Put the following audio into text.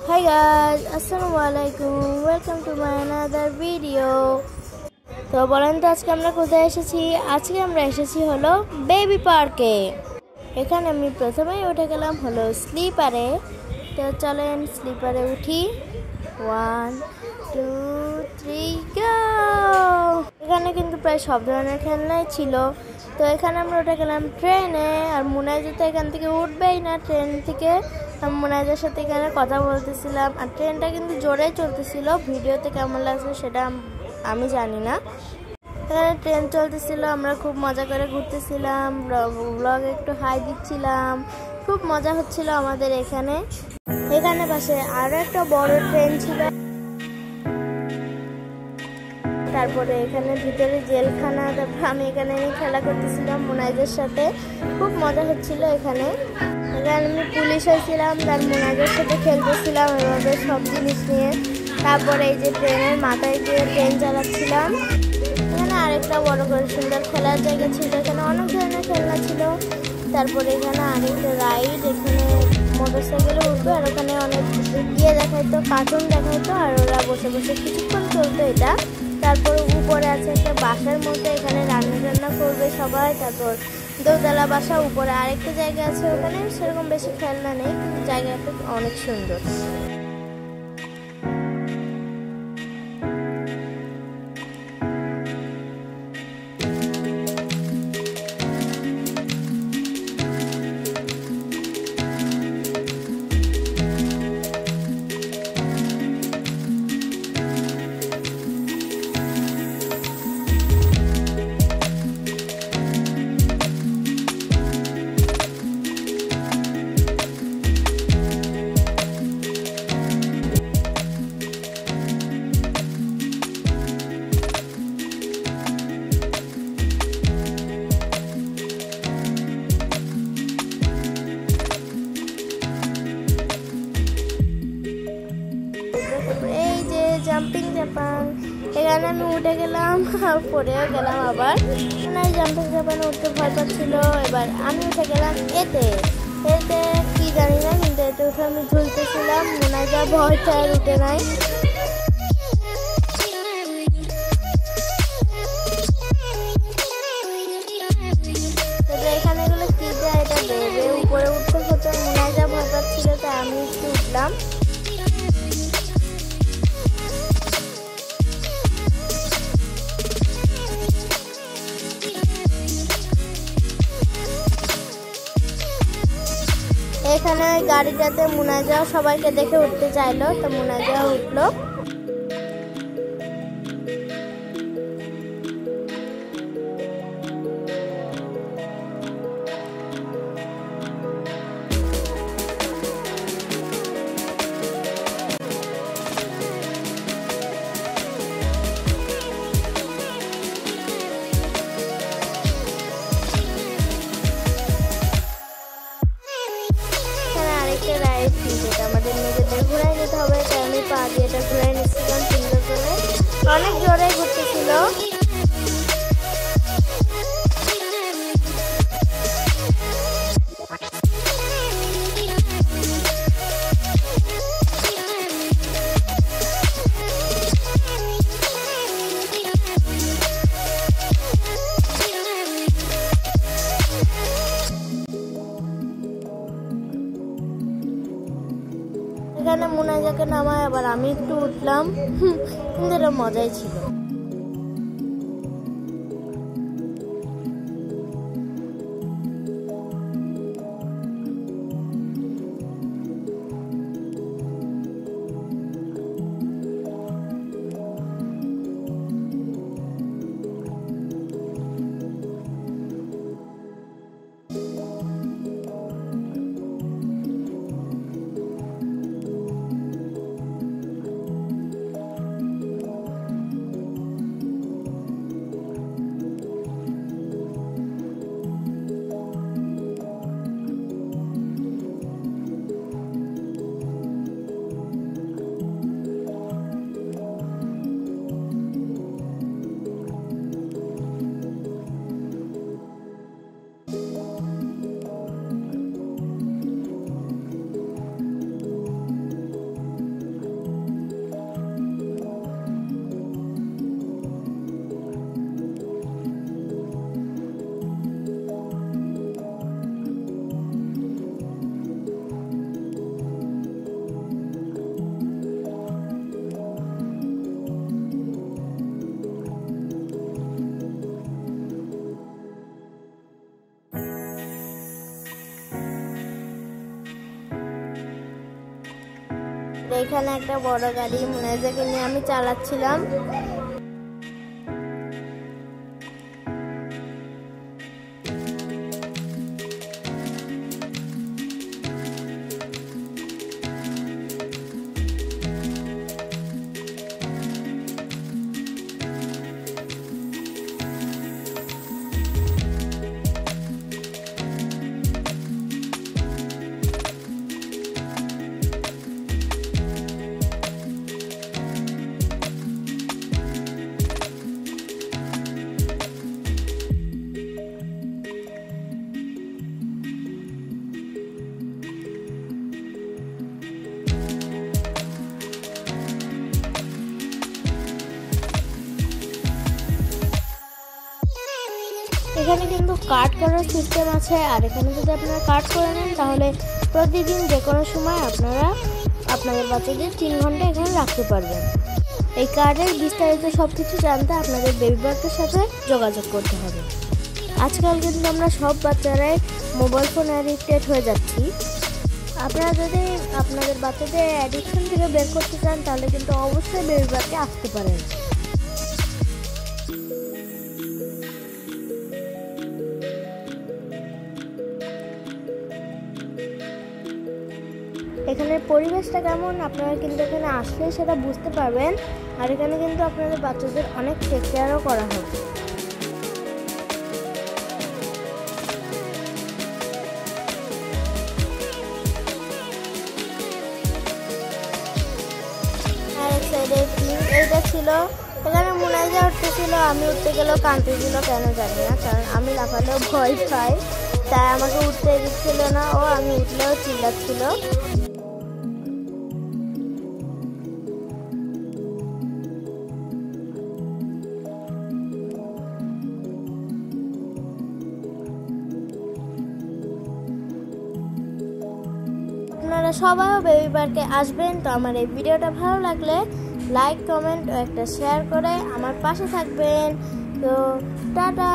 Hi guys, Assalamualaikum. Welcome to my another video. তো বলেন তো আজকে আমরা কোথায় এসেছি? আজকে আমরা এসেছি হলো বেবি পার্কে। এখানে আমি প্রথমেই উঠে গেলাম হলো স্লিপারে। তো চলেন স্লিপারে উঠি। 1 2 3 গো। এখানে কিন্তু প্রায় সব ধরনের খেলনাই ছিল। তো এখানে আমরা উঠে গেলাম ট্রেনে। আর মুনাইজা তো এখান থেকে উঠবেই না ট্রেন থেকে। মুনাইজার সাথে এখানে কথা বলতেছিলাম। আর ট্রেনটা কিন্তু জোরেই চলতেছিল। ভিডিওতে কেমন লাগছে সেটা আমি জানি না। এখানে ট্রেন চলতেছিল, আমরা খুব মজা করে ঘুরতেছিলাম, ব্লগে একটু হাই দিচ্ছিলাম, খুব মজা হচ্ছিল আমাদের এখানে। এখানে পাশে আরো একটা বড় ট্রেন ছিল। তারপরে এখানে ভিতরে জেলখানা। তারপর আমি এখানে খেলা করতেছিলাম মুনাইজের সাথে, খুব মজা হচ্ছিল এখানে। এখানে আমি পুলিশ হয়েছিলাম, তার মুনাইজের সাথে খেলতেছিলাম এভাবে সব জিনিস নিয়ে। তারপরে এই যে ট্রেনের মাথায় দিয়ে ট্রেন চালাচ্ছিলাম। এখানে আরেকটা বড় করে সুন্দর খেলার জায়গা ছিল, এখানে অনেক ধরনের খেলনা ছিল। তারপরে এখানে আরেকটা রাইড, এখানে মোটরসাইকেলে উঠবে আর ওখানে অনেক ইয়ে দেখাইতো, কার্টুন দেখাইতো আর ওরা বসে বসে কিছুক্ষণ চলতো এটা। তারপর উপরে আছে একটা বাসার মধ্যে, এখানে রান্না টান্না করবে সবাই। তারপর দোতলা বাসা, উপরে আরেকটা জায়গা আছে, ওখানে সেরকম বেশি খেলনা নেই কিন্তু জায়গাটা অনেক সুন্দর। এই যে জাম্পিং জাপান, এখানে আমি উঠে গেলাম আর পড়েও গেলাম আবার। জাম্পিং জাপানে উঠতে ভয় পাচ্ছিল। এবার আমি উঠে গেলাম এতে কি জানি না, কিন্তু এতে উঠে আমি ঝুলতেছিলাম। মুনাইজা ভয়টা আর উঠে নাই। এখানে এগুলো কি যায়, এটা বেড়ে উপরে উঠতে হতো। মুনাইজা ভয় পাচ্ছিল, তাই আমি একটু উঠলাম। এখানে ওই গাড়িটাতে মুনাইজা সবাইকে দেখে উঠতে চাইলো, তো মুনাইজা উঠলো। যেটা আমাদের নিজেদের ঘুরাই নিতে হবে, তাই আমি পা দিয়ে এটা ঘুরাই নিচ্ছিলাম সুন্দর করে। অনেক জোরে ঘুরতেছিল। এখানে মুনাইজাকে নামায় আবার আমি একটু উঠলাম, কিন্তু এটা মজাই ছিল। এখানে একটা বড় গাড়ি মুনাইজাকে নিয়ে আমি চালাচ্ছিলাম। এখানে কিন্তু কার্ড করার সিস্টেম আছে, আর এখানে যদি আপনারা কার্ড করে নেন তাহলে প্রতিদিন যে কোনো সময় আপনারা আপনাদের বাচ্চাদের 3 ঘন্টা এখানে রাখতে পারবেন। এই কার্ডের বিস্তারিত সব কিছু জানতে আপনাদের বেবি পার্কের সাথে যোগাযোগ করতে হবে। আজকাল কিন্তু আমরা সব বাচ্চারাই মোবাইল ফোন অ্যাডিক্টেড হয়ে যাচ্ছি। আপনারা যদি আপনাদের বাচ্চাদের অ্যাডিকশন থেকে বের করতে চান তাহলে কিন্তু অবশ্যই বেবি পার্কে আসতে পারেন। এখানের পরিবেশটা কেমন আপনারা কিন্তু এখানে আসলে সেটা বুঝতে পারবেন। আর এখানে কিন্তু আপনাদের বাচ্চাদের অনেক টেক কেয়ারও করা হবে। আর এক সাইডে এইটা ছিল, এখানে মুনাইজা উঠতেছিল, আমি উঠতে গেলেও কাঁদতেছিল কেন জানি না, কারণ আমি লাফালেও ভয় পাই, তাই আমাকে উঠতে দিচ্ছিল না। ও আমি উঠলেও চিল্লাচ্ছিল। আপনারা সবাইও বেবি পার্কে আসবেন। তো আমার এই ভিডিওটা ভালো লাগলে লাইক, কমেন্ট ও একটা শেয়ার করে আমার পাশে থাকবেন। তো টাটা।